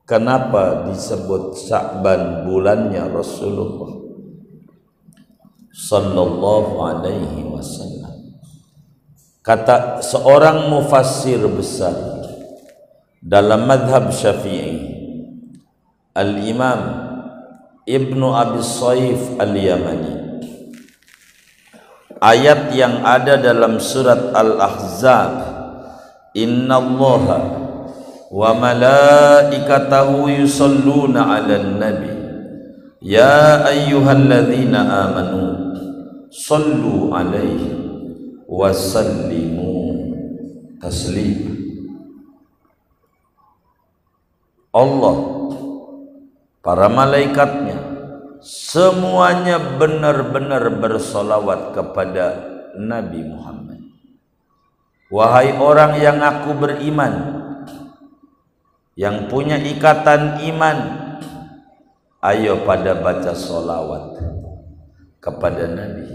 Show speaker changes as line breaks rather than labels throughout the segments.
Kenapa disebut Sya'ban bulannya Rasulullah sallallahu alaihi wasallam? Kata seorang mufassir besar dalam madhab Syafi'i, Al-Imam Ibnu Abi Saif Al-Yamani, ayat yang ada dalam surat Al-Ahzab, innallaha wa malaikatahu yusalluna 'alan nabi ya ayyuhalladzina amanu sallu 'alaihi wa sallimu taslima. Allah, para malaikatnya, semuanya benar-benar bersolawat kepada Nabi Muhammad. Wahai orang yang aku beriman, yang punya ikatan iman, ayo pada baca solawat kepada Nabi.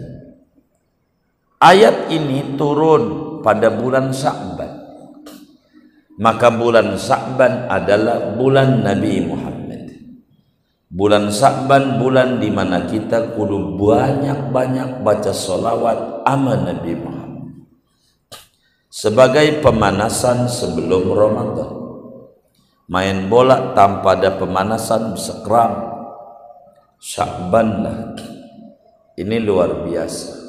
Ayat ini turun pada bulan Sya'ban. Maka bulan Sya'ban adalah bulan Nabi Muhammad. Bulan Sya'ban bulan di mana kita kudu banyak-banyak baca solawat ama Nabi Muhammad sebagai pemanasan sebelum Ramadan. Main bola tanpa ada pemanasan bisa kram. Sya'ban lah. Ini luar biasa.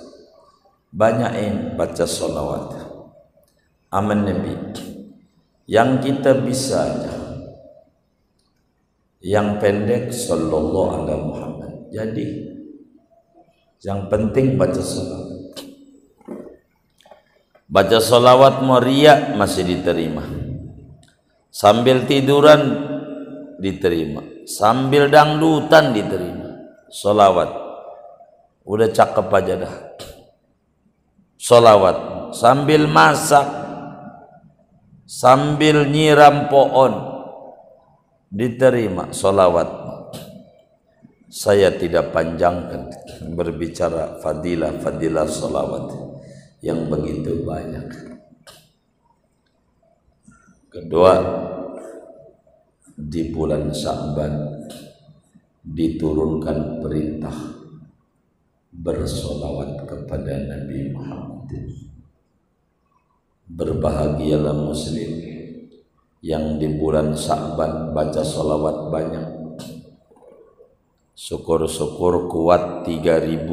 Banyakin baca solawat aman Nabi. Yang kita bisa aja, yang pendek sallallahu alaihi Muhammad. Jadi yang penting baca solawat. Baca solawat mau riak masih diterima, sambil tiduran diterima, sambil dangdutan diterima. Solawat udah cakep aja dah. Solawat sambil masak, sambil nyiram pohon diterima solawat. Saya tidak panjangkan berbicara fadilah solawat yang begitu banyak. Kedua, di bulan Sya'ban diturunkan perintah bersolawat kepada Nabi Muhammad. Berbahagialah muslim yang di bulan Sya'ban baca solawat banyak. Syukur-syukur kuat 3001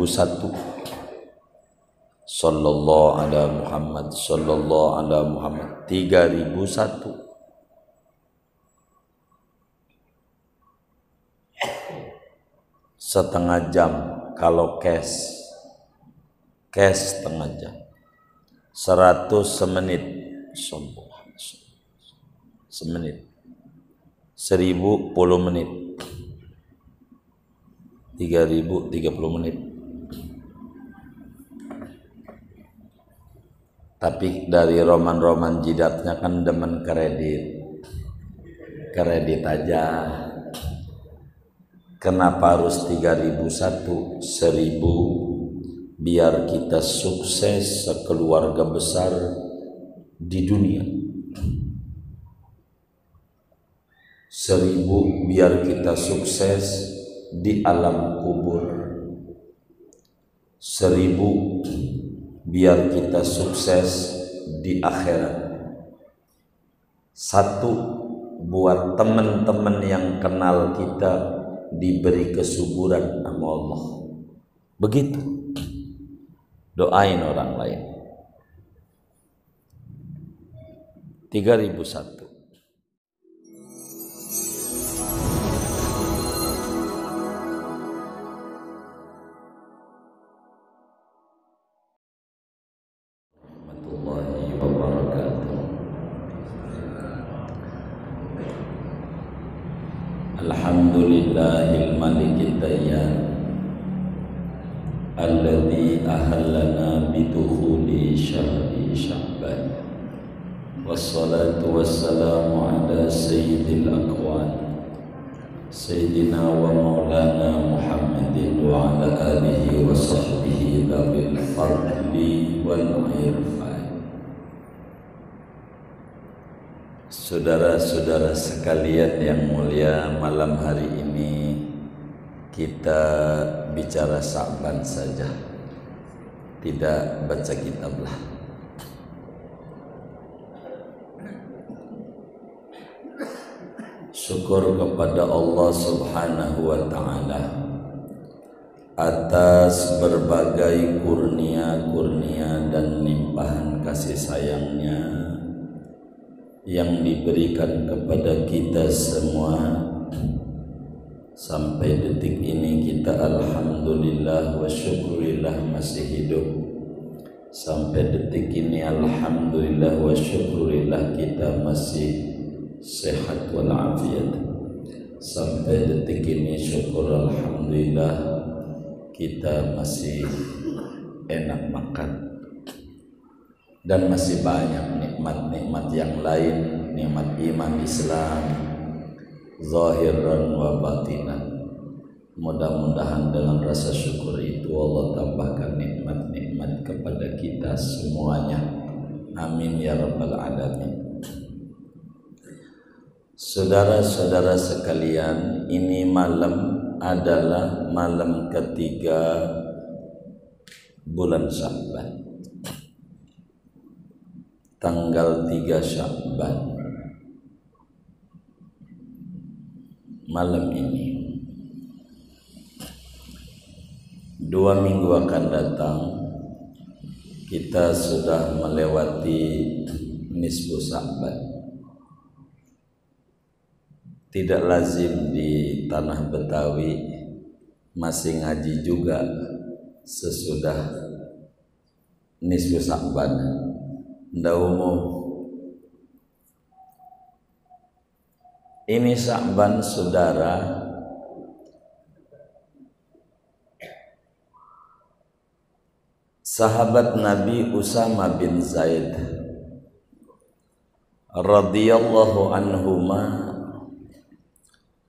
sallallahu ala Muhammad, sallallahu ala Muhammad, 3001. Setengah jam kalau cash setengah jam. 100 semenit, semenit, 1000 10 menit, 3000 30 menit. Tapi dari roman-roman jidatnya kan demen kredit aja. Kenapa harus 3001? 1000 biar kita sukses sekeluarga besar di dunia. 1000 biar kita sukses di alam kubur. 1000 biar kita sukses di akhirat. 1 buat teman-teman yang kenal kita diberi kesuburan sama Allah. Begitu. Doain orang lain. 3001. Warahmatullahi wabarakatuh. Alhamdulillahil malikid dayyan alladzi ahallana bidukhuli syahri Sya'ban. Wassalatu wassalamu ala sayyidil aqwan sayyidina wa maulana Muhammadin wa ala alihi wa sahbihi dhabil fadli wal irfan. Saudara-saudara sekalian yang mulia, malam hari ini kita bicara Sya'ban saja, tidak baca kitab lah. Syukur kepada Allah Subhanahu wa Ta'ala atas berbagai kurnia-kurnia dan limpahan kasih sayangnya yang diberikan kepada kita semua. Sampai detik ini kita alhamdulillah wa syukurillah masih hidup. Sampai detik ini alhamdulillah wa syukurillah kita masih sehat walafiat. Sampai detik ini syukur alhamdulillah kita masih enak makan. Dan masih banyak nikmat-nikmat yang lain, nikmat iman Islam zahiran wa batinan. Mudah-mudahan dengan rasa syukur itu Allah tambahkan nikmat-nikmat kepada kita semuanya. Amin ya rabbal alamin. Saudara-saudara sekalian, ini malam adalah malam ketiga bulan Sya'ban, tanggal 3 Sya'ban. Malam ini 2 minggu akan datang kita sudah melewati nisfu Sya'ban. Tidak lazim di tanah Betawi masih ngaji juga sesudah nisfu Sya'ban. Ndak umum. Ini Sya'ban saudara, sahabat Nabi Usama bin Zaid radhiyallahu anhuma,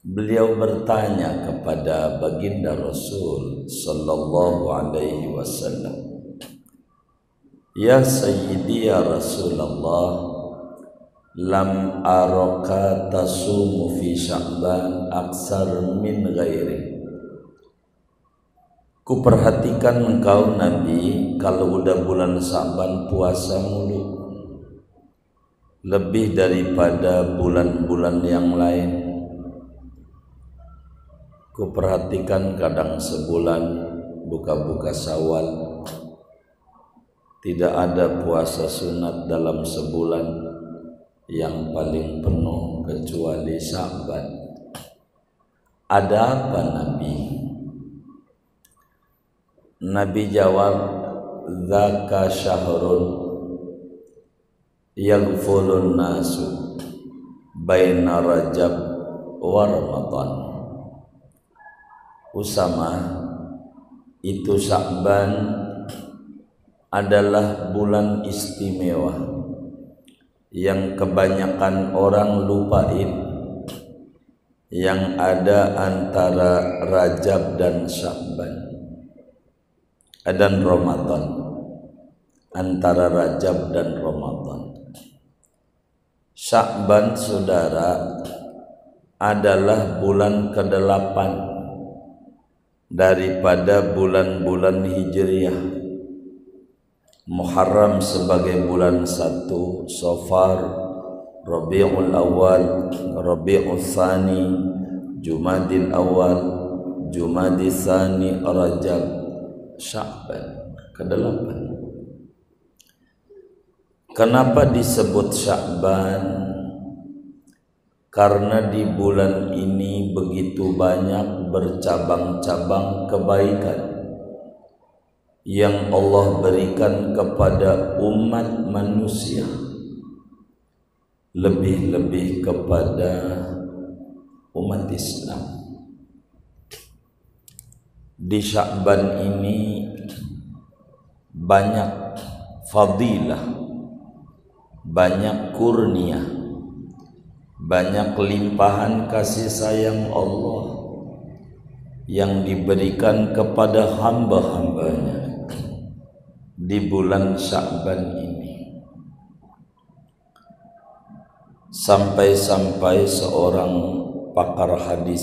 beliau bertanya kepada baginda Rasul sallallahu alaihi wasallam, "Ya Sayyidi ya Rasulullah, lam araka tasumu fi Sya'ban aksar min ghairi." Ku perhatikan engkau Nabi kalau udah bulan Sya'ban puasa mulu, lebih daripada bulan-bulan yang lain. Ku perhatikan kadang sebulan buka-buka Syawal, tidak ada puasa sunat dalam sebulan yang paling penuh kecuali Sya'ban. Ada apa Nabi? Nabi jawab, "Dzaka syahrun yaghfulun nasu baina Rajab wa Ramadan." Usama, itu Sya'ban adalah bulan istimewa yang kebanyakan orang lupain, yang ada antara Rajab dan Sya'ban dan Ramadan, antara Rajab dan Ramadan. Sya'ban saudara adalah bulan ke-8 daripada bulan-bulan Hijriah. Muharram sebagai bulan 1, Safar, Rabiul Awal, Rabiul Tsani, Jumadil Awal, Jumadil Tsani, Rajab, Sya'ban ke-8. Kenapa disebut Sya'ban? Karena di bulan ini begitu banyak bercabang-cabang kebaikan yang Allah berikan kepada umat manusia, lebih-lebih kepada umat Islam. Di Sya'ban ini banyak fadilah, banyak kurnia, banyak limpahan kasih sayang Allah yang diberikan kepada hamba-hambanya di bulan Sya'ban ini. sampai-sampai seorang pakar hadis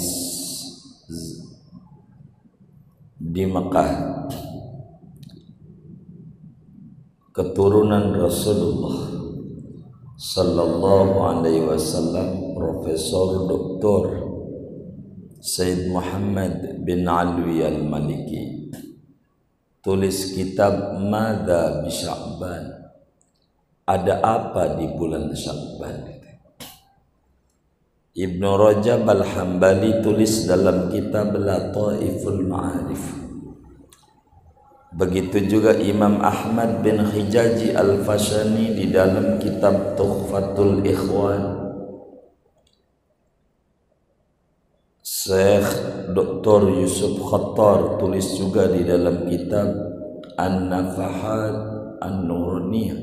di Mekah, keturunan Rasulullah sallallahu alaihi wasallam, Profesor Dr. Said Muhammad bin Alwi Al-Maliki, tulis kitab Madza bi Sya'ban, ada apa di bulan Sya'ban. Ibnu Rajab Al-Hambali tulis dalam kitab Lataiful Ma'arif. Begitu juga Imam Ahmad bin Hijazi Al-Fashani di dalam kitab Tuhfatul Ikhwan. Syekh Dr. Yusuf Khattar tulis juga di dalam kitab An-Nafahat An-Nuraniyah,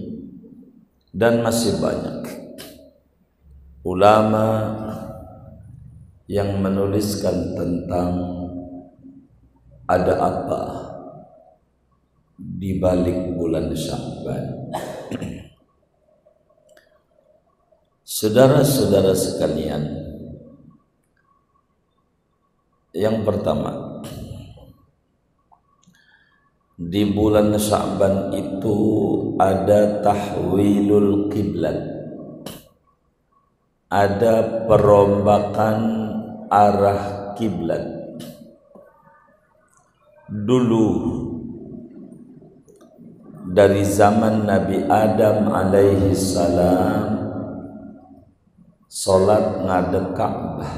dan masih banyak ulama yang menuliskan tentang ada apa di balik bulan Sya'ban. Saudara-saudara sekalian, yang pertama, di bulan Sya'ban itu ada tahwilul qiblat, ada perombakan arah kiblat. Dulu dari zaman Nabi Adam alaihi salam salat ngadep Ka'bah.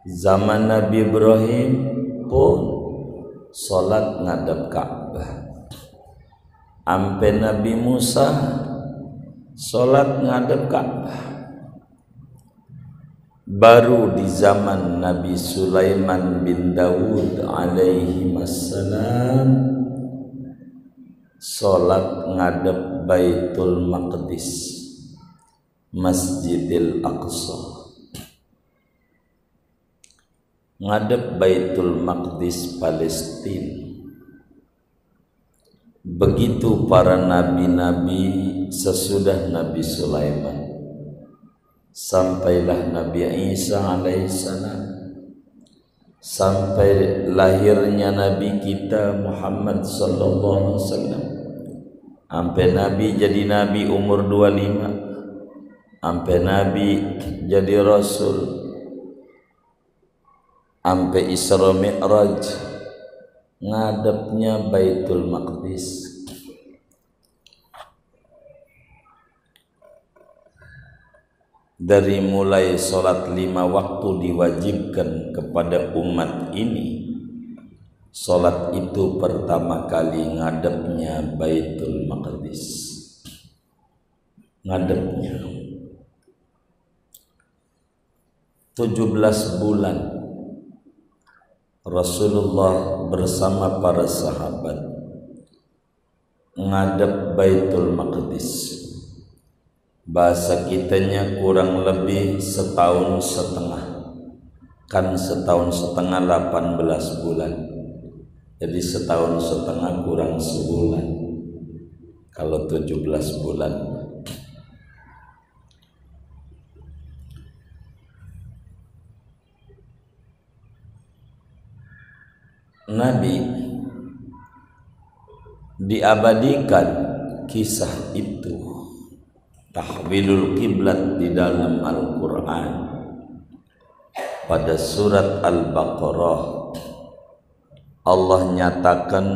Zaman Nabi Ibrahim pun salat ngadep Ka'bah. Ampe Nabi Musa salat ngadep Ka'bah. Baru di zaman Nabi Sulaiman bin Dawud alaihi wassalam salat ngadep Baitul Maqdis, Masjidil Aqsa. Ngadep Baitul Maqdis Palestina. Begitu para nabi-nabi sesudah Nabi Sulaiman, sampailah Nabi Isa alaihissalam, sampai lahirnya Nabi kita Muhammad sallallahu alaihi wasallam, sampai Nabi jadi Nabi umur 25, sampai Nabi jadi Rasul, sampai Isra Mi'raj, ngadepnya Baitul Maqdis. Dari mulai sholat 5 waktu diwajibkan kepada umat ini, sholat itu pertama kali ngadepnya Baitul Maqdis. Ngadepnya 17 bulan Rasulullah bersama para sahabat ngadep Baitul Maqdis. Bahasa kitanya kurang lebih setahun setengah. Kan setahun setengah 18 bulan. Jadi setahun setengah kurang sebulan. Kalau 17 bulan. Nabi diabadikan kisah itu, tahwilul kiblat, di dalam Al-Quran pada surat Al-Baqarah. Allah nyatakan,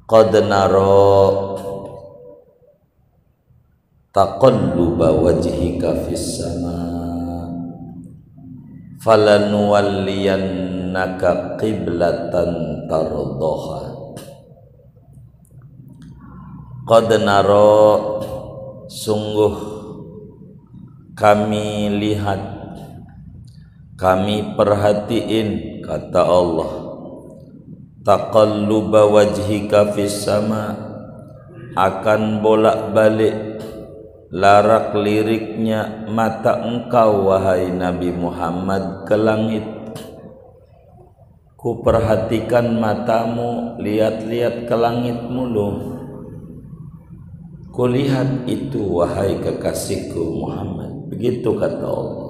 qad nara taqalluba wajhika fis sama falanuwalliyannaka qiblatan tardaha. Qad nara, sungguh kami lihat, kami perhatiin, kata Allah, taqalluba wajhika fis sama, akan bolak-balik larak liriknya mata engkau wahai Nabi Muhammad ke langit. Ku perhatikan matamu lihat-lihat ke langit mulu. kulihat itu wahai kekasihku Muhammad. Begitu kata Allah.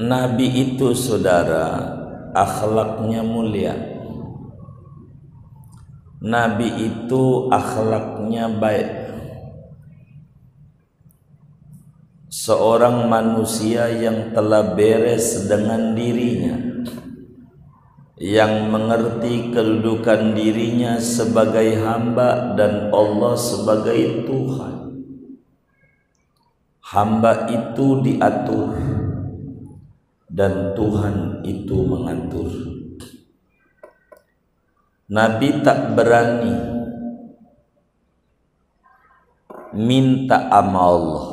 Nabi itu saudara akhlaknya mulia. Nabi itu akhlaknya baik. Seorang manusia yang telah beres dengan dirinya, yang mengerti kedudukan dirinya sebagai hamba dan Allah sebagai Tuhan. Hamba itu diatur dan Tuhan itu mengatur. Nabi tak berani minta sama Allah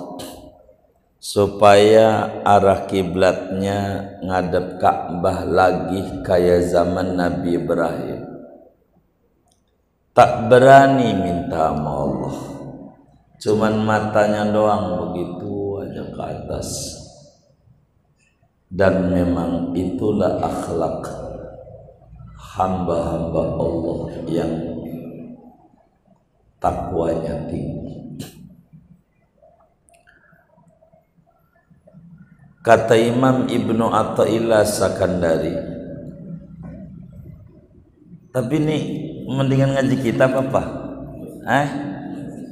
supaya arah kiblatnya ngadep Ka'bah lagi kayak zaman Nabi Ibrahim. Tak berani minta sama Allah, cuman matanya doang begitu aja ke atas. Dan memang itulah akhlak hamba-hamba Allah yang takwanya tinggi. Kata Imam Ibnu Athaillah Sakandari, tapi ini mendingan ngaji kitab apa?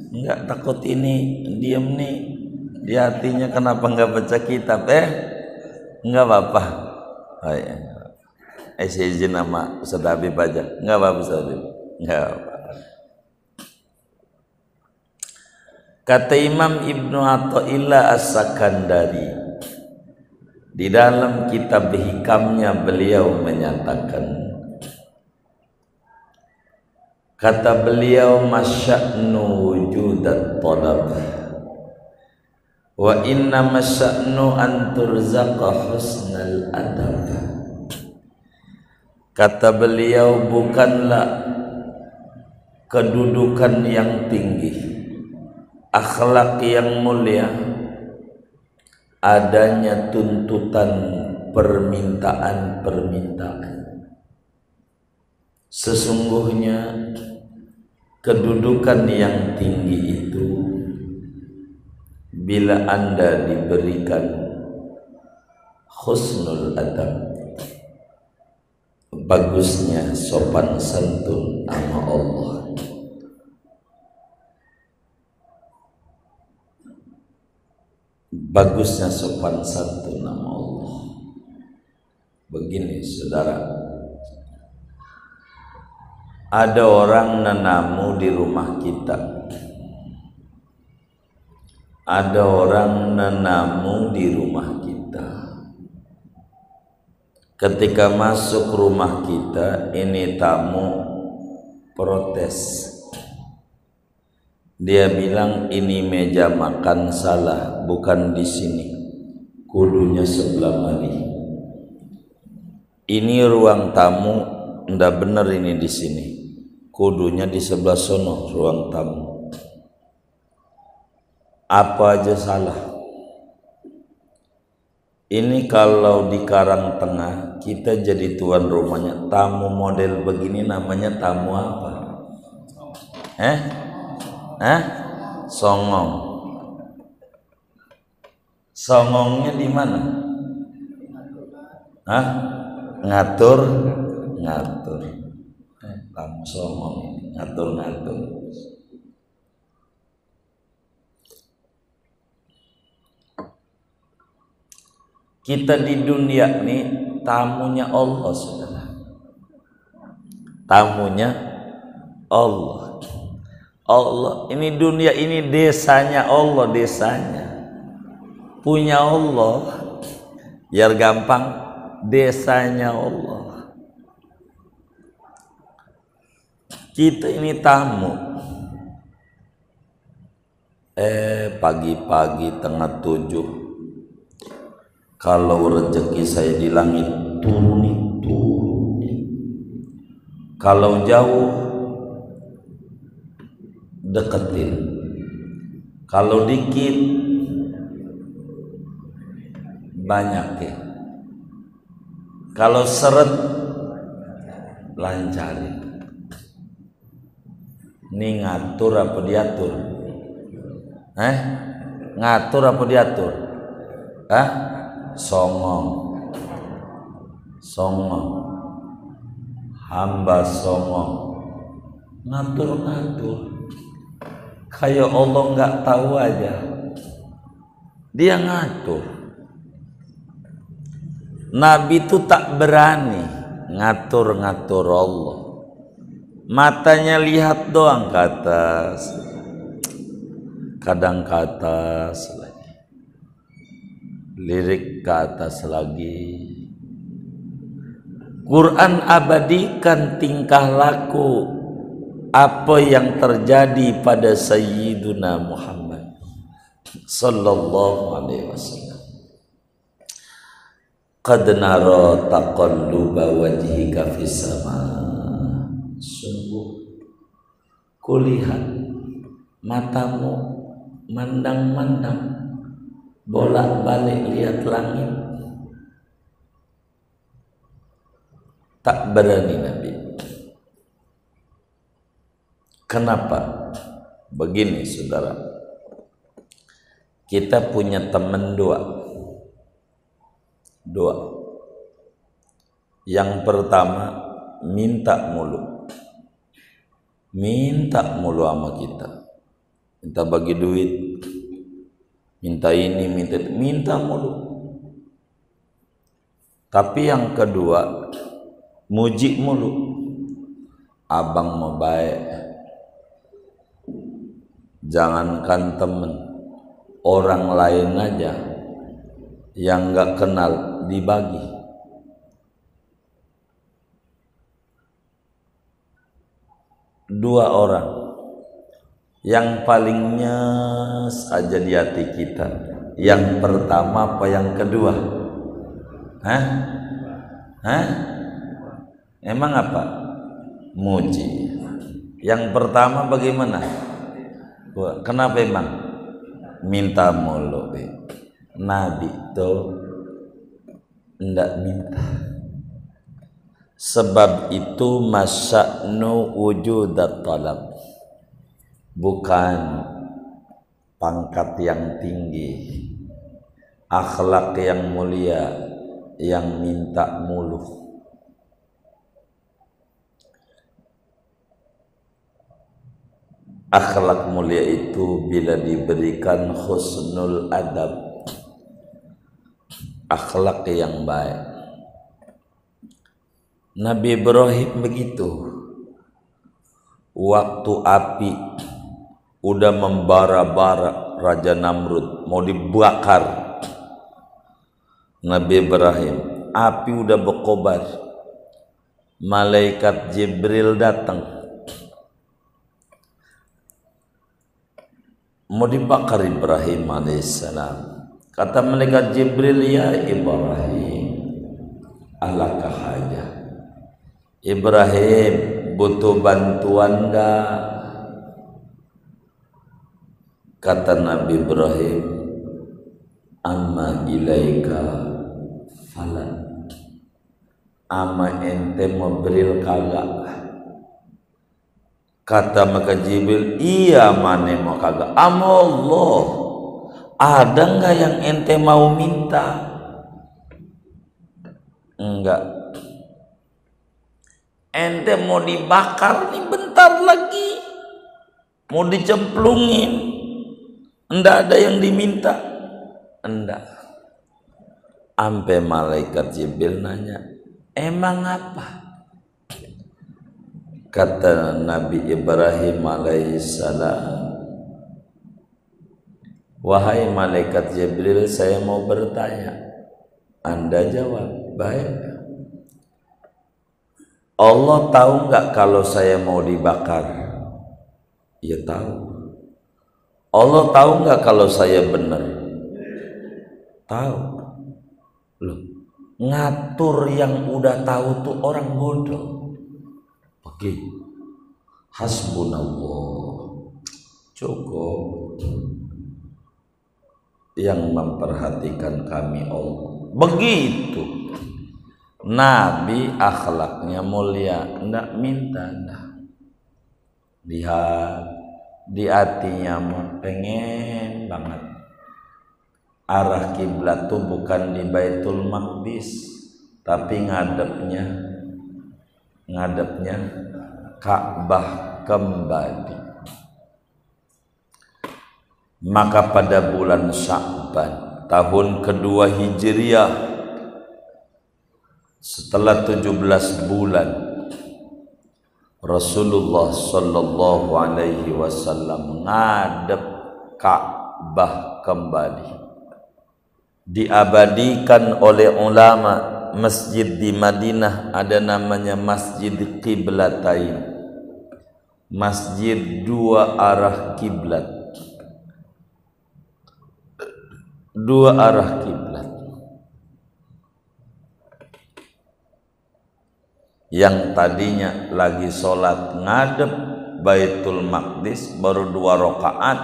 Enggak, takut ini diam nih di hatinya, kenapa enggak baca kitab? Enggak apa-apa. Oh ya. Saya izin nama Ustaz Habib aja. Enggak apa-apa Ustaz Habib. Enggak apa. Kata Imam Ibnu Athaillah As-Sakandari, di dalam kitab hikamnya beliau menyatakan, kata beliau, masya'nu wujudat talab wa inna masya'nu an turzaqa husnal adab. Kata beliau, bukanlah kedudukan yang tinggi, akhlak yang mulia, adanya tuntutan permintaan. Sesungguhnya kedudukan yang tinggi itu bila Anda diberikan husnul adab, bagusnya sopan santun sama Allah. Bagusnya sopan santun nama Allah. Begini saudara, ada orang nenamu di rumah kita. Ada orang nenamu di rumah kita. Ketika masuk rumah kita, ini tamu protes. Dia bilang, ini meja makan salah, bukan di sini, kudunya sebelah mari. Ini ruang tamu, ndak bener ini di sini, kudunya di sebelah sono ruang tamu. Apa aja salah. Ini kalau di Karang Tengah kita jadi tuan rumahnya, tamu model begini namanya tamu apa? Songong. Songongnya di mana? Ngatur. Tamu songong ini ngatur. Kita di dunia nih tamunya Allah, saudara. Tamunya Allah. Allah ini dunia ini desanya Allah, desanya punya Allah. Biar gampang, desanya Allah. Kita ini tamu. Pagi-pagi tengah 7, kalau rezeki saya di langit, turuni. Kalau jauh, deketin. Kalau dikit, banyak ya. Kalau seret, lancarin. Ini ngatur apa diatur? Ngatur apa diatur? Songong. Hamba songong. Ngatur-ngatur. Kayak Allah nggak tahu aja. Dia ngatur. Nabi itu tak berani ngatur-ngatur Allah. Matanya lihat doang ke atas, kadang ke atas lagi, lirik ke atas lagi. Quran abadikan tingkah laku apa yang terjadi pada Sayyiduna Muhammad sallallahu alaihi wasallam. Qad nara taqalluba wajhika fis sama. Sungguh kulihat matamu mandang-mandang bolak-balik lihat langit. Tak berani Nabi. Kenapa? Begini saudara, kita punya teman dua. Yang pertama minta mulu sama kita, minta bagi duit, minta ini, minta mulu. Tapi yang kedua muji mulu, abang mau baik, jangankan temen, orang lain aja yang nggak kenal dibagi. Dua orang yang paling nyes aja di hati kita, yang pertama apa yang kedua? Emang apa? Muji. Yang pertama bagaimana? Kenapa emang? Minta mulu. Nabi tuh ndak minta. Sebab itu masya'nu wujudat talab, bukan pangkat yang tinggi, akhlak yang mulia yang minta mulu. Akhlak mulia itu bila diberikan husnul adab, akhlak yang baik. Nabi Ibrahim begitu. Waktu api udah membara-bara Raja Namrud mau dibakar, Nabi Ibrahim, api udah berkobar, malaikat Jibril datang mau dibakar Ibrahim alaihissalam. Kata malaikat Jibril, ya Ibrahim, alakah hajat? Ibrahim, butuh bantuan enggak? Kata Nabi Ibrahim, amma ilaika falan, ama ente mau beril kagak? Kata maka Jibril, iya mane mau kagak? Ama Allah, ada enggak yang ente mau minta? Enggak. Ente mau dibakar nih bentar lagi, mau dicemplungin, enggak ada yang diminta, enggak. Ampe malaikat Jibril nanya, emang apa? Kata Nabi Ibrahim alaihissalam, wahai malaikat Jibril, saya mau bertanya. Anda jawab, baik. Allah tahu nggak kalau saya mau dibakar? Ya tahu. Allah tahu nggak kalau saya benar? Tahu. Loh, ngatur yang udah tahu tuh orang bodoh. Oke, hasbunallah, cukup. Yang memperhatikan kami Allah. Begitu. Nabi akhlaknya mulia, enggak minta, Lihat di hatinya mah pengen banget arah kiblat tuh bukan di Baitul Maqdis, tapi ngadepnya Ka'bah kembali. Maka pada bulan Sya'ban tahun kedua Hijriah, setelah 17 bulan, Rasulullah sallallahu alaihi wasallam ngadep Ka'bah kembali. Diabadikan oleh ulama, masjid di Madinah ada namanya Masjid Qiblatain, masjid dua arah kiblat. Dua arah kiblat. Yang tadinya lagi sholat ngadep Baitul Maqdis baru 2 rakaat,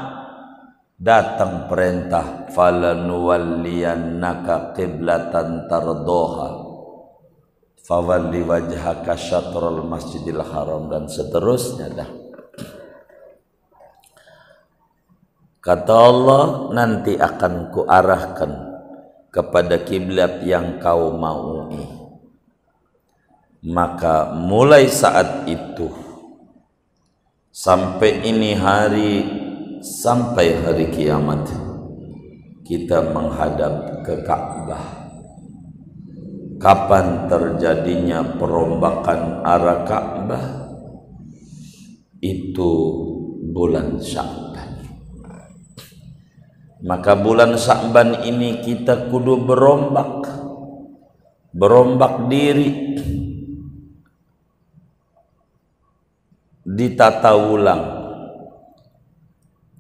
datang perintah falanuwalliyannaka qiblatan tardoha fawalli wajhaka syatrul masjidil haram, dan seterusnya dah. Kata Allah, nanti akan kuarahkan kepada kiblat yang kau maui. Maka mulai saat itu sampai ini hari, sampai hari kiamat, kita menghadap ke Ka'bah. Kapan terjadinya perombakan arah Ka'bah? Itu bulan Sya'ban. Maka bulan Sya'ban ini kita kudu berombak diri, ditata ulang.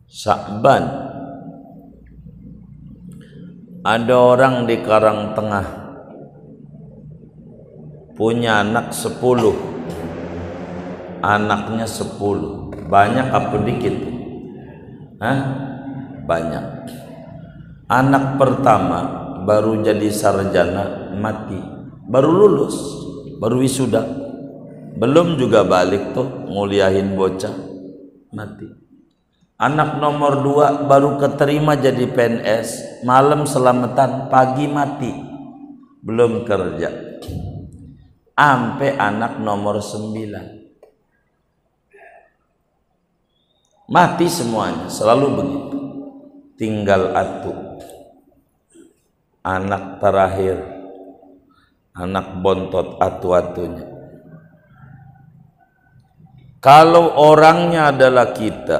Sya'ban, ada orang di Karangtengah punya anak 10, anaknya 10. Banyak apa dikit? Banyak. Anak pertama baru jadi sarjana mati, baru lulus, baru wisuda, belum juga balik tuh nguliahin bocah, mati. Anak nomor 2 baru keterima jadi PNS, malam selamatan, pagi mati, belum kerja. Sampai anak nomor 9 mati semuanya, selalu begitu. Tinggal anak terakhir, anak bontot atu-atunya. Kalau orangnya adalah kita,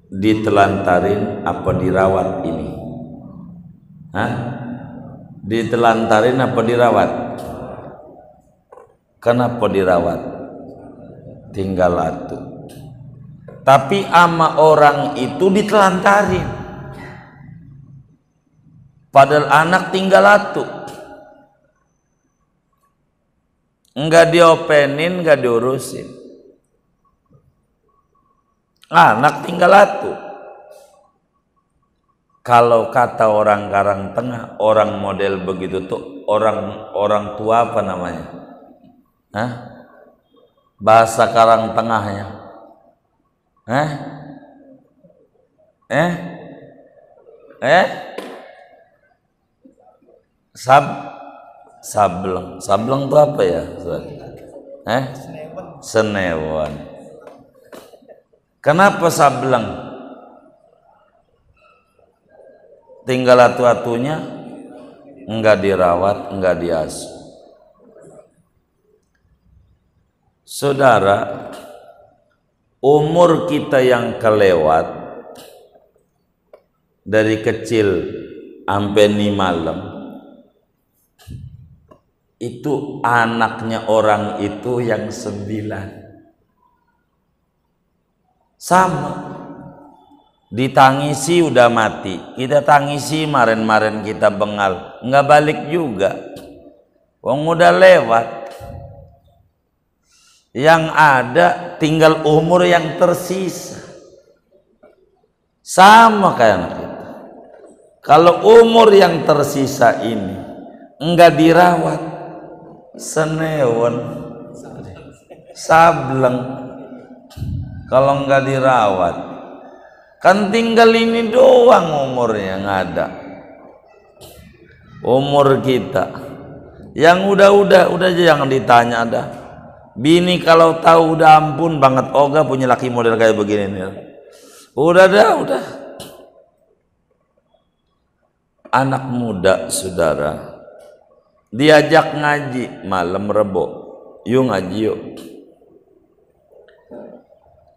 ditelantarin apa dirawat ini? Ditelantarin apa dirawat? Kenapa dirawat? Tinggal atu. Tapi ama orang itu ditelantarin, padahal anak tinggal atu. Enggak diopenin, enggak diurusin. Anak tinggal atu. Kalau kata orang Karangtengah, orang model begitu tuh orang tua apa namanya? Bahasa Karangtengahnya. Sableng. Sableng itu apa ya? Senewon. Kenapa sableng? Tinggal atu-atunya, enggak dirawat, enggak diasuh. Saudara, umur kita yang kelewat dari kecil sampai ni malam, itu anaknya orang itu yang 9 sama, ditangisi udah mati, kita tangisi maren-maren kita bengal, nggak balik juga, wong udah lewat. Yang ada tinggal umur yang tersisa, sama kayak anak kita. Kalau umur yang tersisa ini enggak dirawat, senewon. sableng kalau nggak dirawat. Kan tinggal ini doang umurnya nggak ada. Umur kita yang udah aja jangan ditanya dah. Bini kalau tahu udah ampun banget, Oga punya laki model kayak begini nih. Udah. Anak muda saudara diajak ngaji malam Rebo, yuk ngaji yuk.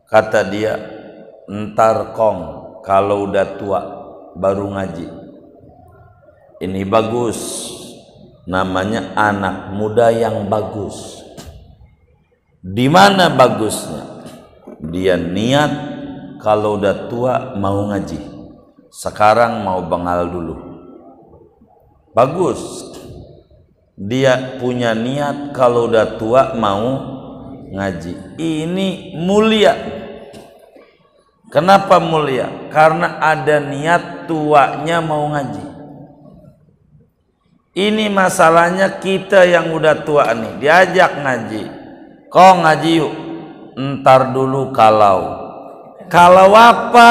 Kata dia, ntar kong kalau udah tua baru ngaji. Ini bagus, namanya anak muda yang bagus. Di mana bagusnya? Dia niat kalau udah tua mau ngaji, sekarang mau bengal dulu. Bagus. Dia punya niat kalau udah tua mau ngaji. Ini mulia. Kenapa mulia? Karena ada niat tuanya mau ngaji. Ini masalahnya kita yang udah tua nih, diajak ngaji. Kau ngaji yuk. Ntar dulu kalau apa?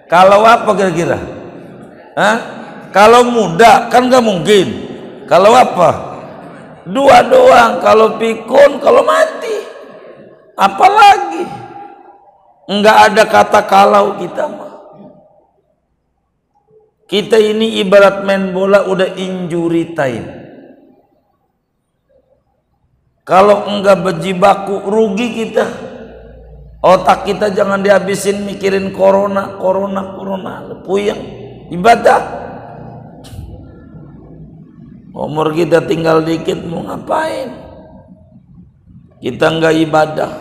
Kalau apa kira-kira? Kalau muda kan gak mungkin. Kalau apa? Dua doang. Kalau pikun, kalau mati. Apalagi? Enggak ada kata kalau kita mah. Kita ini ibarat main bola udah injury time. Kalau enggak berjibaku rugi kita. Otak kita jangan dihabisin mikirin corona. Puyeng ibadah. Umur kita tinggal dikit mau ngapain? Kita enggak ibadah.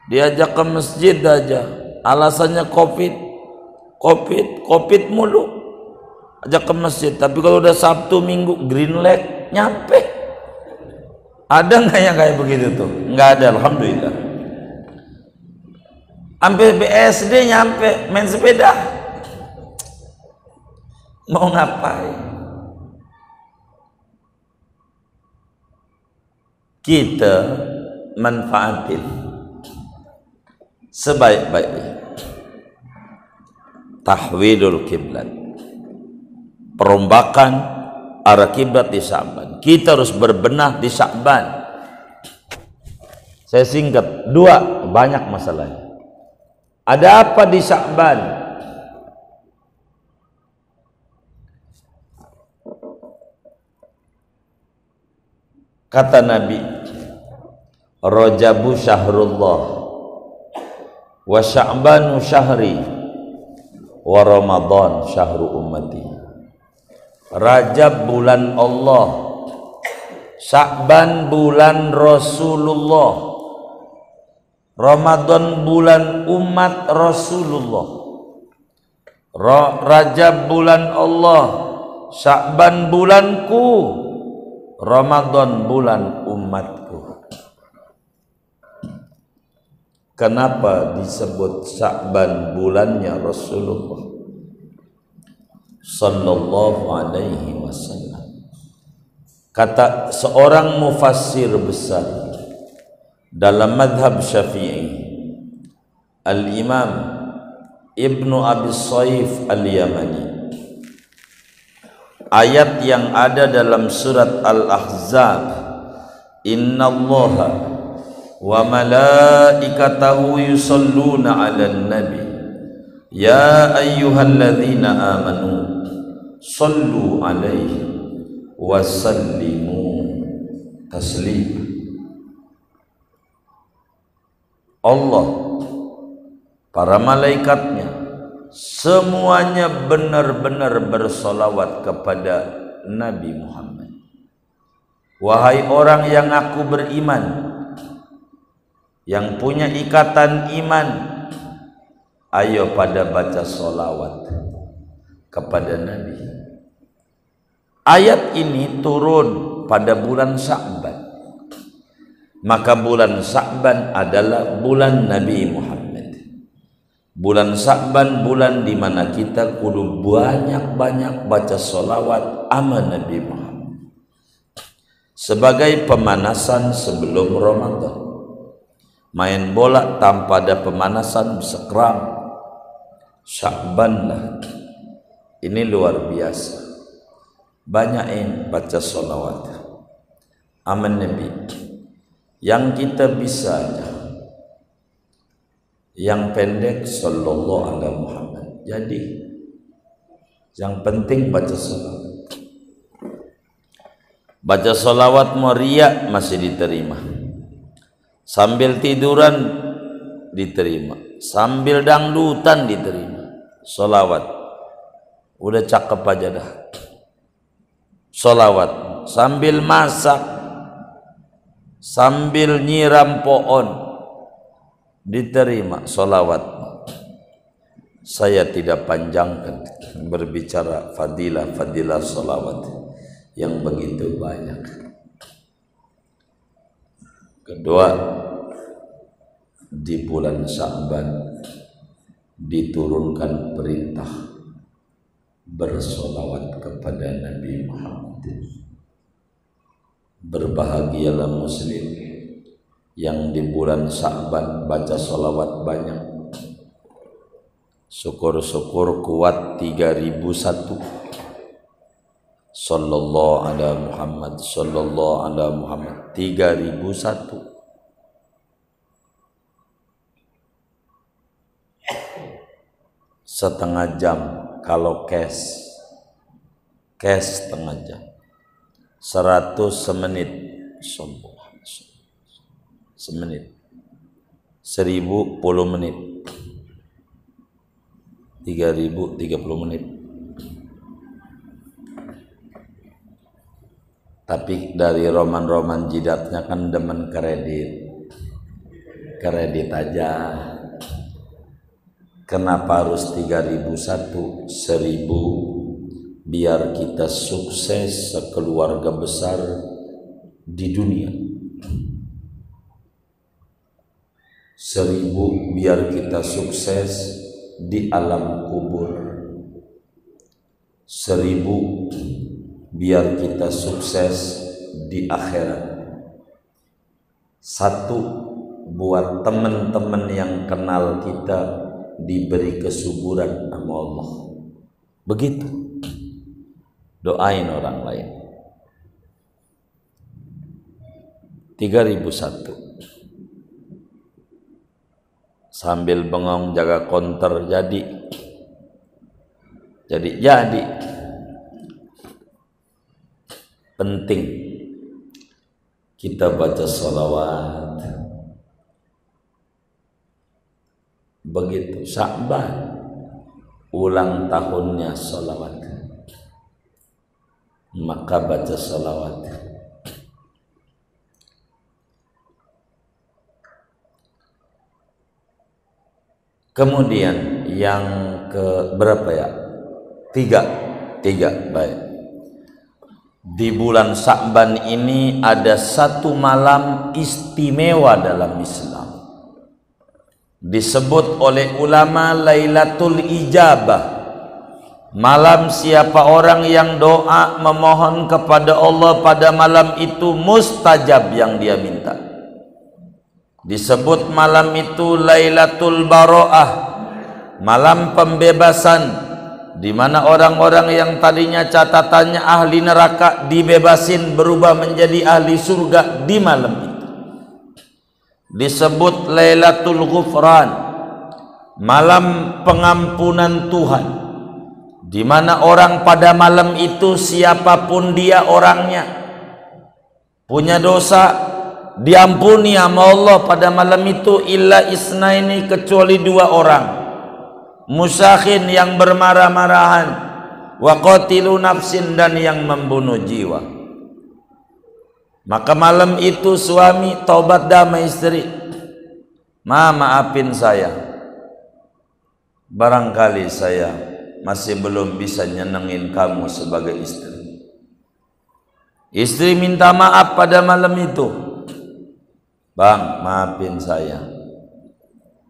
Diajak ke masjid aja. Alasannya covid mulu. Ajak ke masjid. Tapi kalau udah Sabtu Minggu green light nyampe. Ada nggak yang kayak begitu tuh? Nggak ada, alhamdulillah. Sampai BSD nyampe main sepeda. Mau ngapain? Kita manfaatin sebaik-baiknya. Tahwidul kiblat, perombakan arah kiblat di Sya'ban. Kita harus berbenah di Sya'ban. Saya singkat, dua banyak masalahnya. Ada apa di Sya'ban? Kata Nabi, Rajabu syahrullah wa Sya'banu syahri wa Ramadan syahru ummati. Rajab bulan Allah, Sya'ban bulan Rasulullah, Ramadan bulan umat Rasulullah. Rajab bulan Allah, Sya'ban bulanku, Ramadan bulan umatku. Kenapa disebut Sya'ban bulannya Rasulullah sallallahu alaihi wasallam? Kata seorang mufassir besar dalam madhab Syafi'i, Al-Imam Ibnu Abi Saif Al-Yamani, ayat yang ada dalam surat Al-Ahzab, innallaha wa malaikatahu yusalluna 'alan nabi ya ayyuhalladzina amanu sallu 'alaihi wa sallimu taslima. Allah, para malaikatnya, semuanya benar-benar bersolawat kepada Nabi Muhammad. Wahai orang yang aku beriman, yang punya ikatan iman, ayo pada baca solawat kepada Nabi. Ayat ini turun pada bulan Sya'ban. Maka bulan Sya'ban adalah bulan Nabi Muhammad. Bulan Sya'ban bulan di mana kita kudu banyak-banyak baca solawat ama Nabi Muhammad. sebagai pemanasan sebelum Ramadan. Main bola tanpa ada pemanasan sekram, Sya'ban lah. Ini luar biasa. Banyakin baca sholawat aman Nabi yang kita bisa aja, yang pendek sallallahu alaihi Muhammad. Jadi yang penting baca sholawat. Baca sholawat mau riak masih diterima, sambil tiduran diterima, sambil dangdutan diterima. Sholawat udah cakep aja dah. Sholawat sambil masak, sambil nyiram pohon diterima sholawat. Saya tidak panjangkan berbicara fadilah sholawat yang begitu banyak. Kedua, di bulan Sya'ban diturunkan perintah bersolawat kepada Nabi Muhammad. Berbahagialah muslim yang di bulan Sya'ban baca solawat banyak. Syukur-syukur kuat 3001. Sallallahu ala Muhammad, sallallahu ala Muhammad, 3001. Setengah jam kalau cash setengah jam, 100 semenit, semenit, 1000 10 menit, 3000 30 menit. Tapi dari roman-roman jidatnya kan demen kredit aja. Kenapa harus 3001? 1000 biar kita sukses sekeluarga besar di dunia. 1000 biar kita sukses di alam kubur. 1000 biar kita sukses di akhirat. 1 buat teman-teman yang kenal kita diberi kesuburan sama Allah. Begitu doain orang lain. 3001 sambil bengong jaga konter jadi penting kita baca sholawat. Begitu Sya'ban ulang tahunnya sholawat, maka baca sholawat. Kemudian yang ke berapa ya? Tiga. Baik. Di bulan Sya'ban ini ada satu malam istimewa dalam Islam. Disebut oleh ulama Lailatul Ijabah. Malam siapa orang yang doa memohon kepada Allah pada malam itu mustajab yang dia minta. Disebut malam itu Lailatul Baro'ah, malam pembebasan, di mana orang-orang yang tadinya catatannya ahli neraka dibebasin berubah menjadi ahli surga di malam itu. Disebut Lailatul Ghufran, malam pengampunan Tuhan, di mana orang pada malam itu siapapun dia orangnya punya dosa diampuni sama Allah pada malam itu, illa isnaini, kecuali 2 orang, musakhin yang bermarah-marahan, wa qatilu nafsin, dan yang membunuh jiwa. Maka malam itu suami taubat damai istri, maafin saya, barangkali saya masih belum bisa nyenengin kamu sebagai istri. Istri minta maaf pada malam itu, bang maafin saya,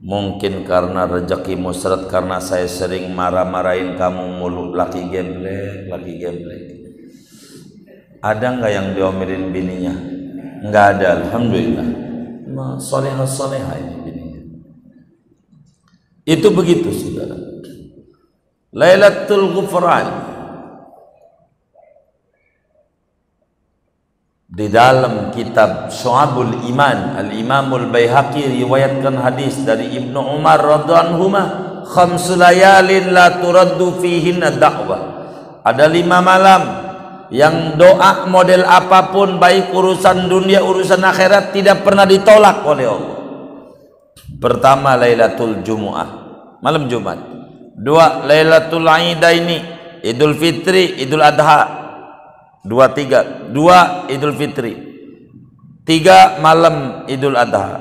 mungkin karena rezeki musret, karena saya sering marah-marahin kamu mulu, laki geblek. Ada nggak yang diomelin bininya? Nggak ada, alhamdulillah. Solehah ini bininya. Itu begitu, saudara. Lailatul Ghufran. Di dalam kitab Syu'abul Iman, Al-Imamul Baihaqi riwayatkan hadis dari Ibnu Umar radhiyallahu anhuma, khamsu layalin la turaddu fihinna da'wah. Ada 5 malam yang doa model apapun, baik urusan dunia urusan akhirat, tidak pernah ditolak oleh Allah. Pertama, Lailatul Jumu'ah, malam Jumat. 2, Lailatul Aidaini, Idul Fitri, Idul Adha. 2 Idul Fitri. 3 malam Idul Adha.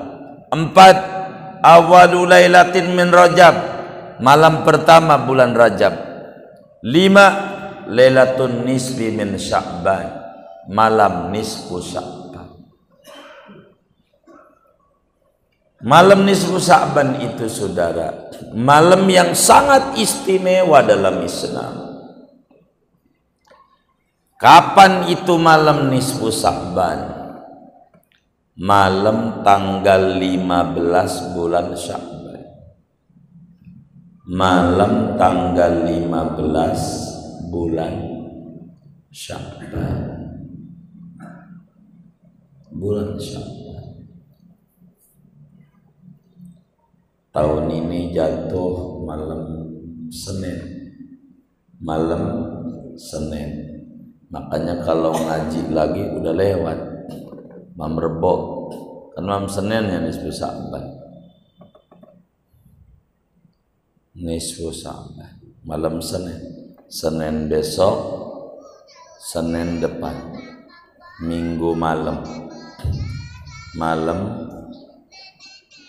4 awalul lailatin min Rajab, malam pertama bulan Rajab. 5 Lailatul nisfi min Sya'ban, malam nisfu Sya'ban. Malam nisfu Sya'ban itu, saudara, malam yang sangat istimewa dalam Islam. Kapan itu malam nisfu Sya'ban? Malam tanggal 15 bulan Sya'ban. Malam tanggal 15 bulan Sya'ban. Bulan Sya'ban. Tahun ini jatuh malam Senin. Malam Senin. Makanya kalau ngaji lagi udah lewat Mam Rebo, kan malam Senin ya nisfu Sya'ban. Nisfu Sya'ban malam Senin. Senin besok, Senin depan, Minggu malam.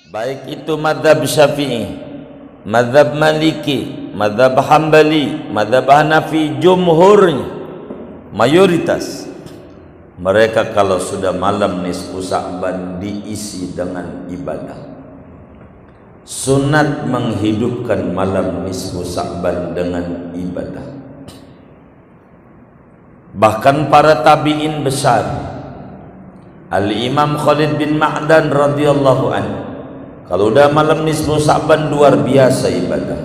Baik itu mazhab Syafi'i, mazhab Maliki, mazhab Hambali, mazhab Hanafi, jumhurnya, mayoritas mereka kalau sudah malam nisfu Sya'ban diisi dengan ibadah. Sunat menghidupkan malam nisfu Sya'ban dengan ibadah. Bahkan para tabi'in besar, Al-Imam Khalid bin Ma'dan radhiyallahu anhu, kalau udah malam nisfu Sya'ban luar biasa ibadah.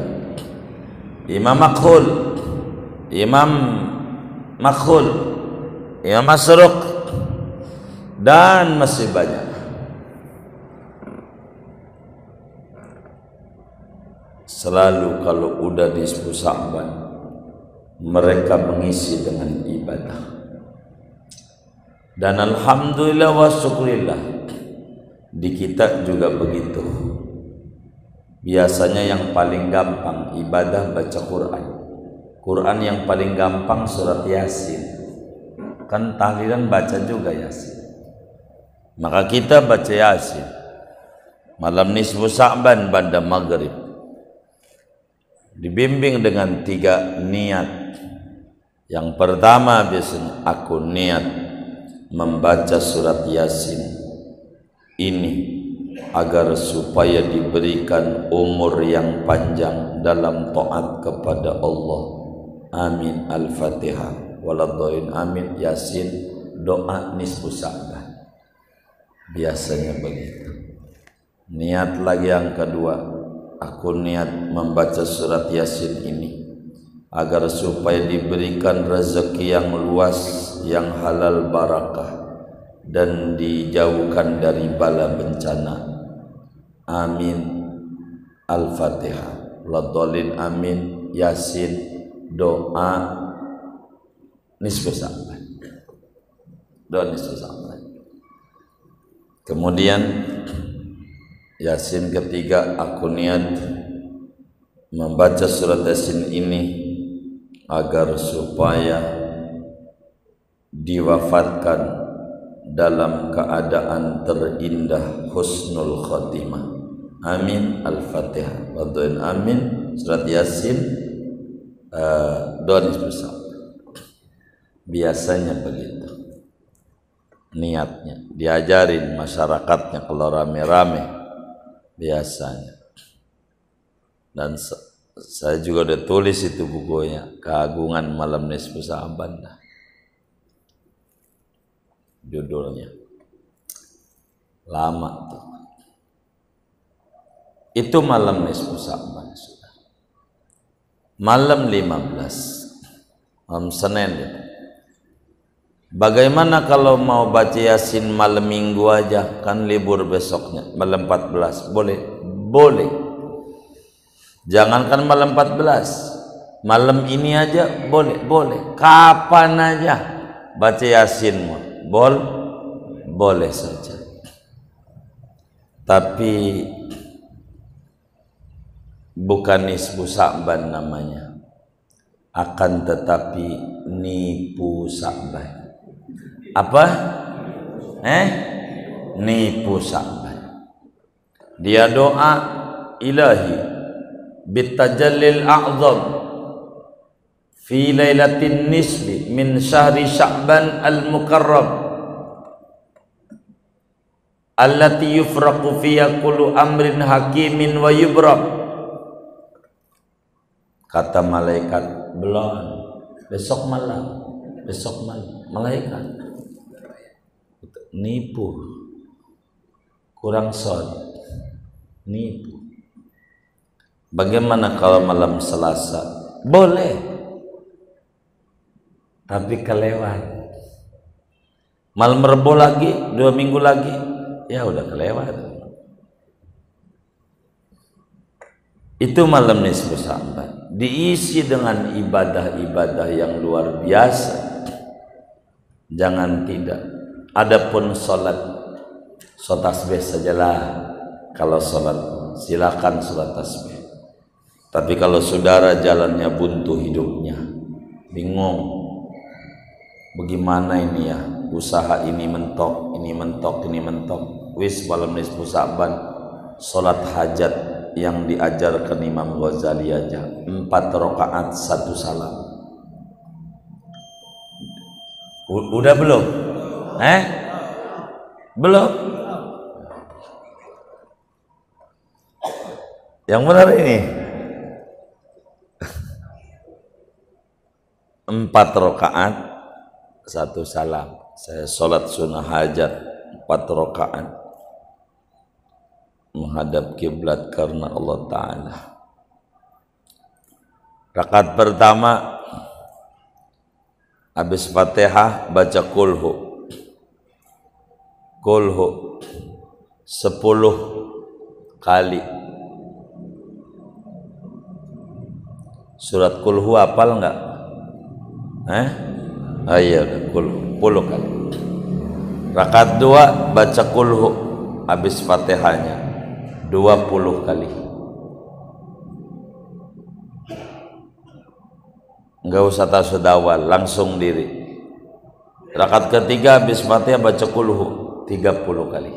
Imam Makhul, Imam Masruq, dan masih banyak. Selalu kalau udah di nisfu Sya'ban mereka mengisi dengan ibadah. Dan alhamdulillah wa syukurillah, di kita juga begitu. Biasanya yang paling gampang ibadah baca Quran. Quran yang paling gampang surat Yasin. Kan tahlilan baca juga Yasin. Maka kita baca Yasin malam nisfu Sya'ban pada maghrib. Dibimbing dengan 3 niat. Yang pertama biasanya aku niat membaca surat Yasin ini agar supaya diberikan umur yang panjang dalam taat kepada Allah. Amin. Al-Fatihah. Waladhdallin. Amin. Yasin, doa nisfu Sya'ban. Biasanya begitu. Niat lagi yang kedua, aku niat membaca surat Yasin ini agar supaya diberikan rezeki yang luas, yang halal barakah, dan dijauhkan dari bala bencana. Amin. Al-Fatihah. Waladhdallin. Amin. Yasin, doa nisfu Sya'ban. Doa nisfu Sya'ban. Kemudian Yasin ketiga, aku niat membaca surat Yasin ini agar supaya diwafatkan dalam keadaan terindah, husnul khotimah. Amin. Al-Fatihah. Waladhdallin. Amin. Surat Yasin, doa nisfu Sya'ban. Biasanya begitu niatnya, diajarin masyarakatnya kalau rame-rame biasanya. Dan saya juga udah tulis itu bukunya, Keagungan Malam Nisfu Sya'ban. judulnya. Lama tuh. Itu malam nisfu Sya'ban sudah. Malam 15. Malam Senin ya. Bagaimana kalau mau baca Yasin malam Minggu aja, kan libur besoknya malam 14? Boleh? Boleh. Jangankan malam 14, malam ini aja boleh, boleh. Kapan aja baca Yasin boleh saja. Tapi bukan nisfu Sya'ban namanya, akan tetapi nipu Sya'ban. Apa? Nipu Sya'ban. Dia doa, ilahi bitajallil a'zam fi lailatin nisbi min syahri Sya'ban al-mukarram allati yufraqu fiha kullu amrin hakimin wa yubrak. Kata malaikat, belum, besok malam malaikat nipu, kurang shot, nipu. Bagaimana kalau malam Selasa? Boleh, tapi kelewat. Malam Rebo lagi, 2 minggu lagi, ya udah kelewat. Itu malam nisfu Sya'ban, diisi dengan ibadah-ibadah yang luar biasa. Jangan tidak. Adapun sholat tasbih sajalah. Kalau sholat silakan sholat tasbih. Tapi kalau saudara jalannya buntu hidupnya, bingung, bagaimana ini ya, usaha ini mentok, wis malam nisfu Sya'ban, sholat hajat yang diajarkan Imam Ghazali aja 4 rakaat 1 salam. Udah belum? Belum? Yang benar ini 4 rakaat 1 salam. Saya sholat sunnah hajat 4 rakaat menghadap kiblat karena Allah Ta'ala. Rakaat pertama habis Fatihah baca kulhu 10 kali. Surat kulhu hafal enggak? Iya udah kulhu 10 kali. Rakaat 2 baca kulhu habis Fatihahnya 20 kali. Enggak usah tasawuf, langsung diri. Rakaat ketiga habis Fatihah baca kulhu 30 kali.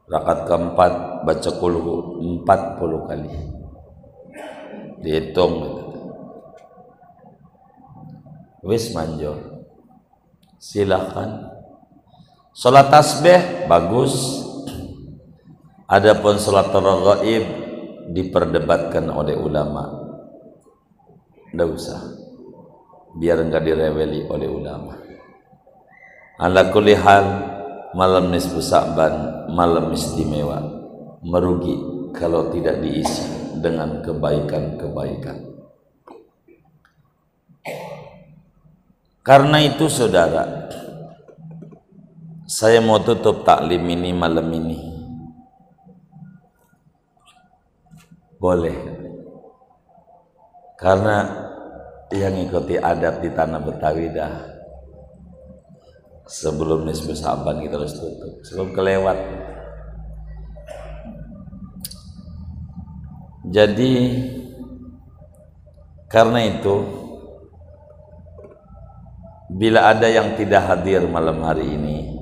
Rakaat keempat baca kulhu 40 kali. Dihitung. Wis manjur. Silakan. Salat tasbih bagus. Adapun salat raghaib diperdebatkan oleh ulama. Nggak usah, biar enggak direweli oleh ulama. Ala kulli hal, malam nisfu Sya'ban malam istimewa, merugi kalau tidak diisi dengan kebaikan-kebaikan. Karena itu saudara, saya mau tutup taklim ini malam ini. Boleh, karena yang ikuti adat di tanah Betawi dah. Sebelum nisfu Sya'ban kita harus tutup, sebelum kelewat. Jadi karena itu, bila ada yang tidak hadir malam hari ini,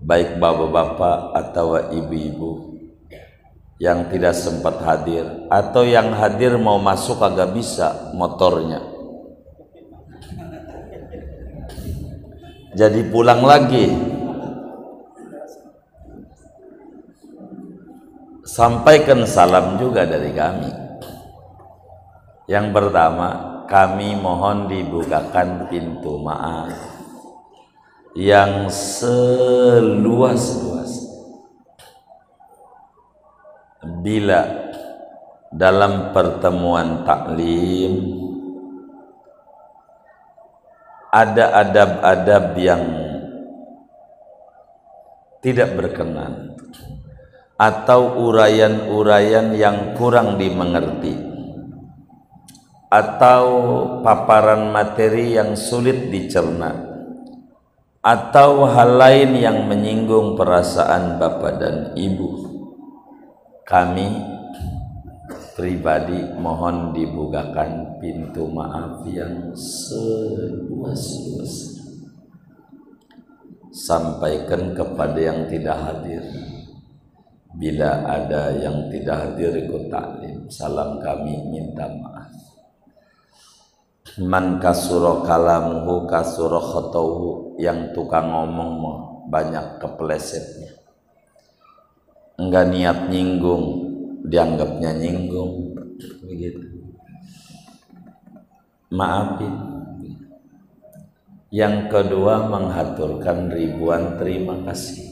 baik bapak-bapak atau ibu-ibu yang tidak sempat hadir, atau yang hadir mau masuk agak bisa motornya, jadi pulang lagi, sampaikan salam juga dari kami. Yang pertama, kami mohon dibukakan pintu maaf. yang seluas-luas. Bila dalam pertemuan taklim ada adab-adab yang tidak berkenan atau uraian-uraian yang kurang dimengerti atau paparan materi yang sulit dicerna atau hal lain yang menyinggung perasaan bapak dan ibu, kami pribadi mohon dibukakan pintu maaf yang seluas-luasnya. Sampaikan kepada yang tidak hadir, bila ada yang tidak hadir ikut taklim, salam kami minta maaf. Man kasuro kalamuhu kasuro khotohu, yang tukang ngomong banyak keplesetnya. Enggak niat nyinggung, dianggapnya nyinggung, begitu. Maafin. Yang kedua, menghaturkan ribuan terima kasih,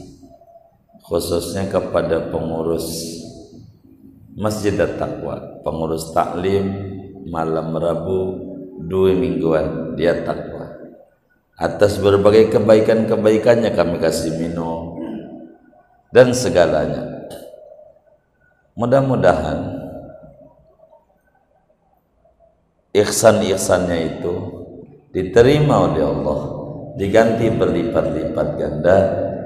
khususnya kepada pengurus Masjid At-Taqwa, pengurus taklim malam Rabu 2 mingguan dia takwa. Atas berbagai kebaikan-kebaikannya kami kasih minum dan segalanya. Mudah-mudahan ihsan-ihsannya itu diterima oleh Allah, diganti berlipat-lipat ganda,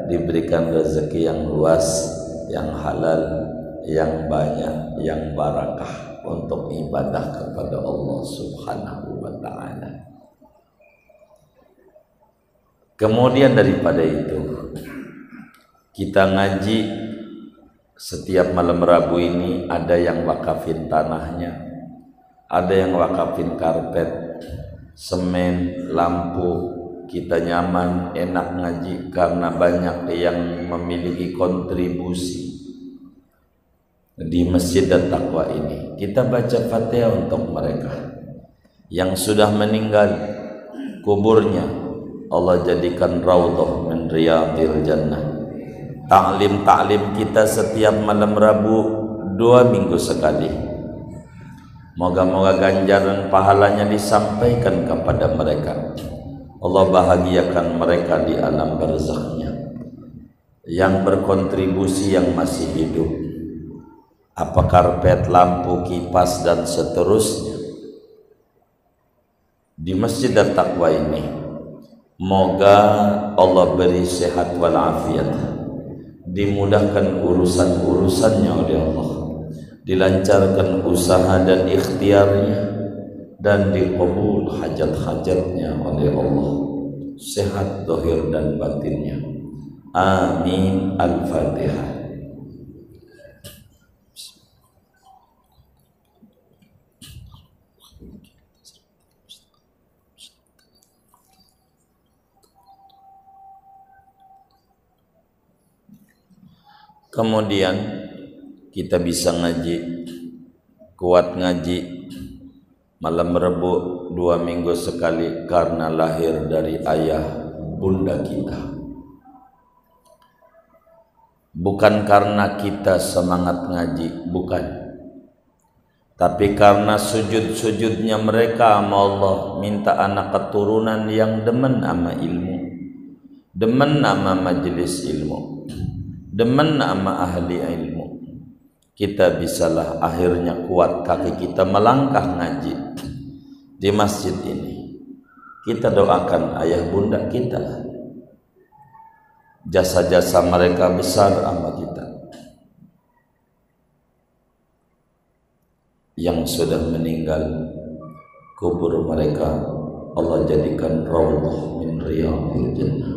diberikan rezeki yang luas, yang halal, yang banyak, yang barakah untuk ibadah kepada Allah Subhanahu wa ta'ala. Kemudian daripada itu, kita ngaji setiap malam Rabu ini, ada yang wakafin tanahnya, ada yang wakafin karpet, semen, lampu. Kita nyaman, enak ngaji karena banyak yang memiliki kontribusi di Masjid At-Taqwa ini. Kita baca Fatihah untuk mereka yang sudah meninggal, kuburnya Allah jadikan raudhah min riyadil jannah. Taklim kita setiap malam Rabu 2 minggu sekali. Moga-moga ganjaran pahalanya disampaikan kepada mereka. Allah bahagiakan mereka di alam barzakhnya. Yang berkontribusi yang masih hidup, apa karpet, lampu, kipas dan seterusnya di Masjid At-Taqwa ini, moga Allah beri sehat walafiat, dimudahkan urusan-urusannya oleh Allah, dilancarkan usaha dan ikhtiarnya, dan dikabul hajat-hajatnya oleh Allah, sehat zahir dan batinnya. Amin. Al-Fatihah. Kemudian kita bisa ngaji, kuat ngaji malam Rabu 2 minggu sekali karena lahir dari ayah bunda kita. Bukan karena kita semangat ngaji, bukan. Tapi karena sujud-sujudnya mereka sama Allah, minta anak keturunan yang demen sama ilmu, demen sama majelis ilmu, demen sama ahli ilmu. Kita bisalah akhirnya kuat kaki kita melangkah ngaji di masjid ini. Kita doakan ayah bunda kita, jasa-jasa mereka besar sama kita. Yang sudah meninggal, kubur mereka Allah jadikan raudhah min riyadil jannah.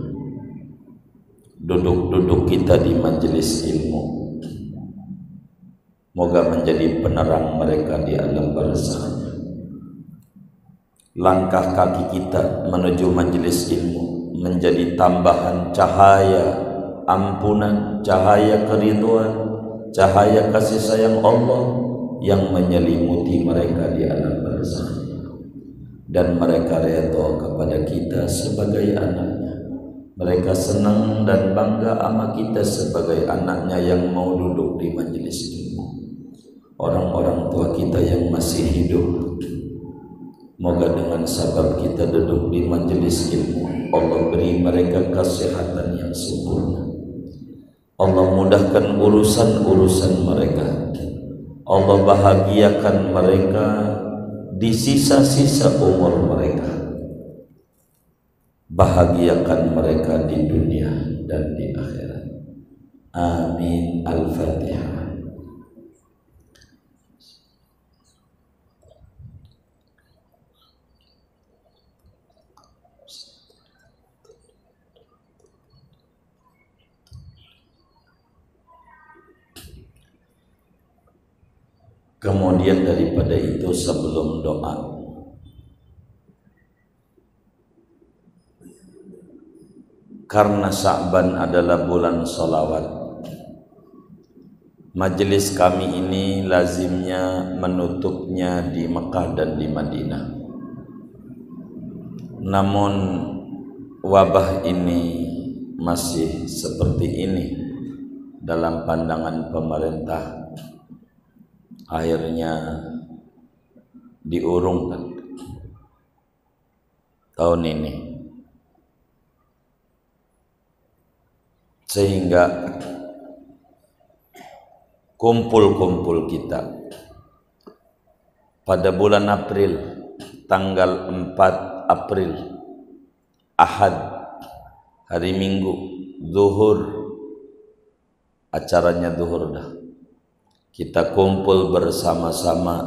Duduk-duduk kita di majelis ilmu, moga menjadi penerang mereka di alam barzakh. Langkah kaki kita menuju majelis ilmu menjadi tambahan cahaya ampunan, cahaya keridhaan, cahaya kasih sayang Allah yang menyelimuti mereka di alam barzakh, dan mereka redha kepada kita sebagai anaknya. Mereka senang dan bangga sama kita sebagai anaknya yang mau duduk di majelis ilmu. Orang-orang tua kita yang masih hidup, moga dengan sabab kita duduk di majelis ilmu, Allah beri mereka kesehatan yang sempurna. Allah mudahkan urusan-urusan mereka. Allah bahagiakan mereka di sisa-sisa umur mereka. Bahagiakan mereka di dunia dan di akhirat. Amin. Al-Fatihah. Kemudian daripada itu, sebelum doa, karena Sya'ban adalah bulan sholawat, majelis kami ini lazimnya menutupnya di Mekah dan di Madinah. Namun wabah ini masih seperti ini dalam pandangan pemerintah. Akhirnya diurungkan tahun ini, sehingga kumpul-kumpul kita pada bulan April, tanggal 4 April, Ahad, hari Minggu, zuhur, acaranya zuhur dah. Kita kumpul bersama-sama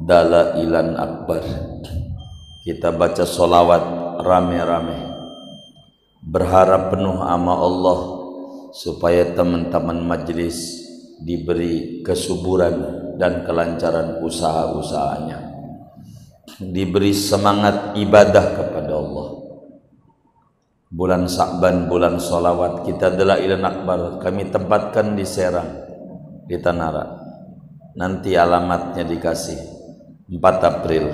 dalailan akbar. Kita baca sholawat rame-rame, berharap penuh sama Allah supaya teman-teman majelis diberi kesuburan dan kelancaran usaha-usahanya, diberi semangat ibadah kepada Allah. Bulan Sya'ban, bulan sholawat, kita dalailan akbar kami tempatkan di Serang, di Tanara. Nanti alamatnya dikasih 4 April,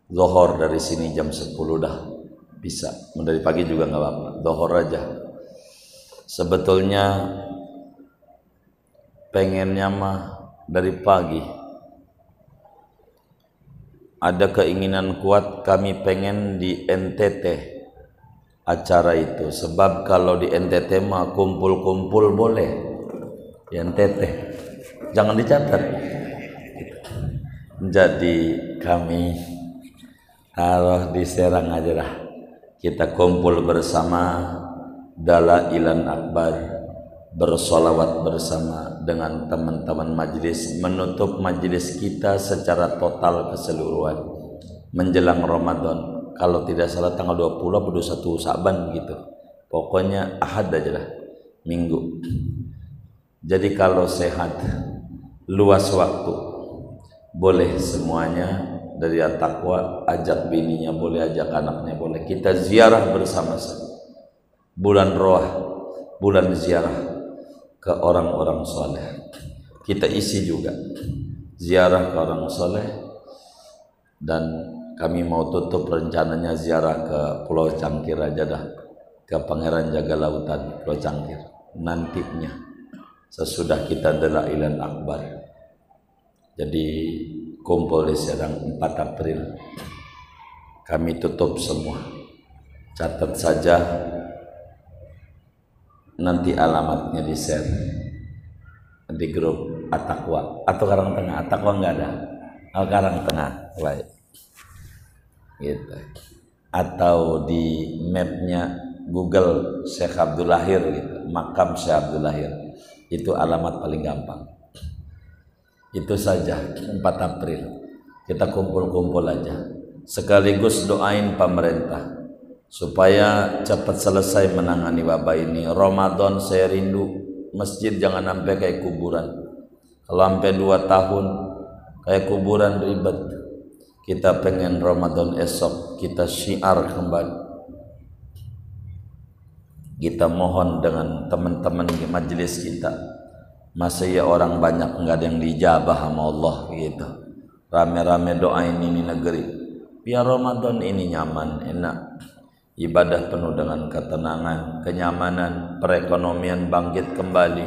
zuhur dari sini jam 10 dah bisa, dari pagi juga nggak apa-apa, zuhur aja. Sebetulnya pengennya mah dari pagi, ada keinginan kuat kami pengen di NTT acara itu, sebab kalau di NTT mah kumpul-kumpul boleh di NTT, jangan dicatat. Jadi kami taruh di Serang aja lah. Kita kumpul bersama dalailan akbar, bersolawat bersama dengan teman-teman majelis, menutup majelis kita secara total keseluruhan menjelang Ramadan. Kalau tidak salah tanggal 20 atau 21 Sya'ban gitu. Pokoknya Ahad aja lah, Minggu. Jadi kalau sehat, luas waktu, boleh semuanya dari At-Taqwa, ajak bininya boleh, ajak anaknya boleh. Kita ziarah bersama-sama. Bulan Roh, bulan ziarah ke orang-orang soleh. Kita isi juga ziarah ke orang soleh, dan kami mau tutup rencananya ziarah ke Pulau Cangkir aja dah, ke Pangeran Jaga Lautan Pulau Cangkir nantinya sesudah kita dalailan akbar. Jadi kumpul di Serang 4 April, kami tutup semua. Catat saja, nanti alamatnya di share di grup At-Taqwa atau Karang Tengah. At-Taqwa enggak ada, Karang Tengah, baik gitu. Atau di mapnya Google Syekh Abdul Lahir gitu, makam Syekh Abdul Lahir, itu alamat paling gampang. Itu saja. 4 April kita kumpul-kumpul aja, sekaligus doain pemerintah supaya cepat selesai menangani wabah ini. Ramadan saya rindu, masjid jangan sampai kayak kuburan. Kalau sampai 2 tahun kayak kuburan ribet. Kita pengen Ramadan esok kita syiar kembali. Kita mohon dengan teman-teman di majelis kita, masa ya orang banyak enggak ada yang dijabah sama Allah gitu. Rame-rame doain ini negeri, biar Ramadan ini nyaman, enak. ibadah penuh dengan ketenangan, kenyamanan, perekonomian bangkit kembali.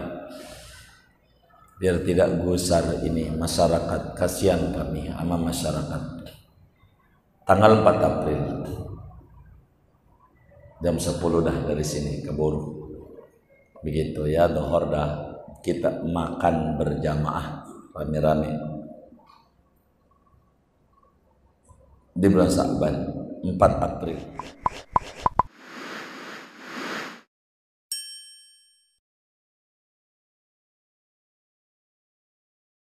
Biar tidak gusar ini masyarakat, kasihan kami sama masyarakat. Tanggal 4 April jam 10 dah dari sini keburu. Begitu ya, dohor dah kita makan berjamaah rame-rame di bulan Sa'ban 4 April.